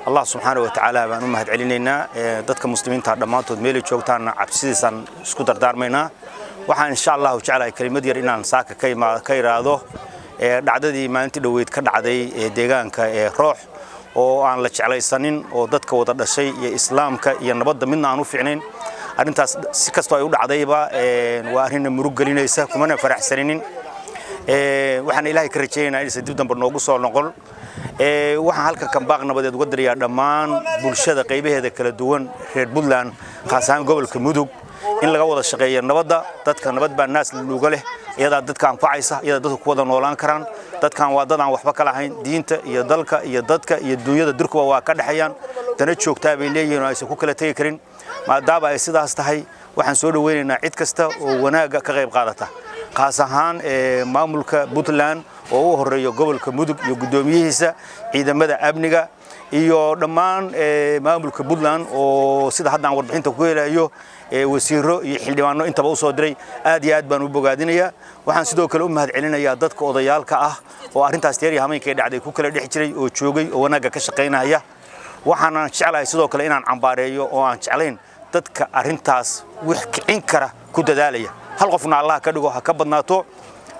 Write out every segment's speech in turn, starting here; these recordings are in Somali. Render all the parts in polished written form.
الله سبحانه وتعالى بأنه مهد علينا ضدك مسلمين تعلمات ودميل جوتان عبسيسان سكوتر دارمينا وحن إن شاء الله وتعالى كلمة ديرنا نساك كي رادو دعدي ما أنت دويت كدعدي ديجان كروح وعن لجعلي سنين وضدك وضد الشيء إسلام كينبض منا عنو فعنين أنت سكستوا يود عضيبة وأهلنا مروق لنا يساق ومن فرح سنين وحن إلهي كريتشينا إذا سديدنا برنوجس ولا نقول waxaan halka kan baaqna badeed uga dirayaa dhammaan bulshada qaybaheeda kala duwan reer Puntland qaasaan gobolka Mudug in laga wada shaqeeyo nabadda dadka nabad baa naas looga leh iyada dadka anfacaysa iyada dadku ku wada noolaan karaan dadkan waa dad aan waxba kala ahayn diinta iyo dalka iyo dadka iyo dunyada dirkuba waa ka dhaxayaan dana joogtaa bay leeyihiin oo aysan ku kala tagi karin maadaama ay sidaas tahay waxaan soo dhaweynaynaa cid kasta oo wanaaga ka qayb qaadata qaas ahaan maamulka Puntland oo uu horeeyo gobolka Mudug iyo gudoomiyihiisa ciidamada amniga iyo dhammaan maamulka Puntland oo sida hadda aan warbixinta ku helayo wasiiro iyo xildhibaano intaba u soo diray aad iyo aad baan u bogaadinayaa waxaan sidoo kale u mahad celinayaa dadka odayaalka ah oo arintaas teeri hameenkay dhacday ku kala dhix jiray oo joogay oo wanaaga ka shaqeynaya waxaan jeclahay sidoo kale inaan cambaareeyo oo aan jeclayn dadka arintaas wax kicin kara ku dadaalaya hal qofna Allah ka dhigo ha ka badnaato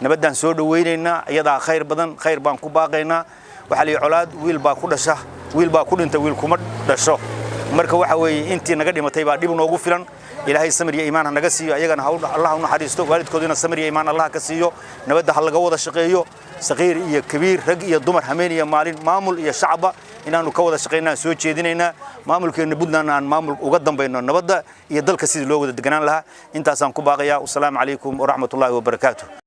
nabadaan soo dhaweynayna iyada khayr badan khayr baan ku baaqaynaa waxa la colaad wiil baa ku dhasha wiil baa ku dhintay wiil kuma dhasho marka waxa weeye intii naga dhimatay baa dib noogu filan ilaahay samir iyo iimaan naga siiyo ayagana Allah u naxariisto waalidkoodina samir iyo iimaan Allah ka siiyo nabadda hal laga wada shaqeeyo saqiir iyo kabiir rag iyo dumar hameen iyo maalin maamul iyo shacba inaanu ka wada shaqeynaa soo jeedinayna maamulkeena Puntland aan maamul uga dambayno nabadda iyo dalka sidii loo wada deganaan lahaa intaas aan ku baaqayaa assalamu alaykum wa rahmatullahi wa barakaatuh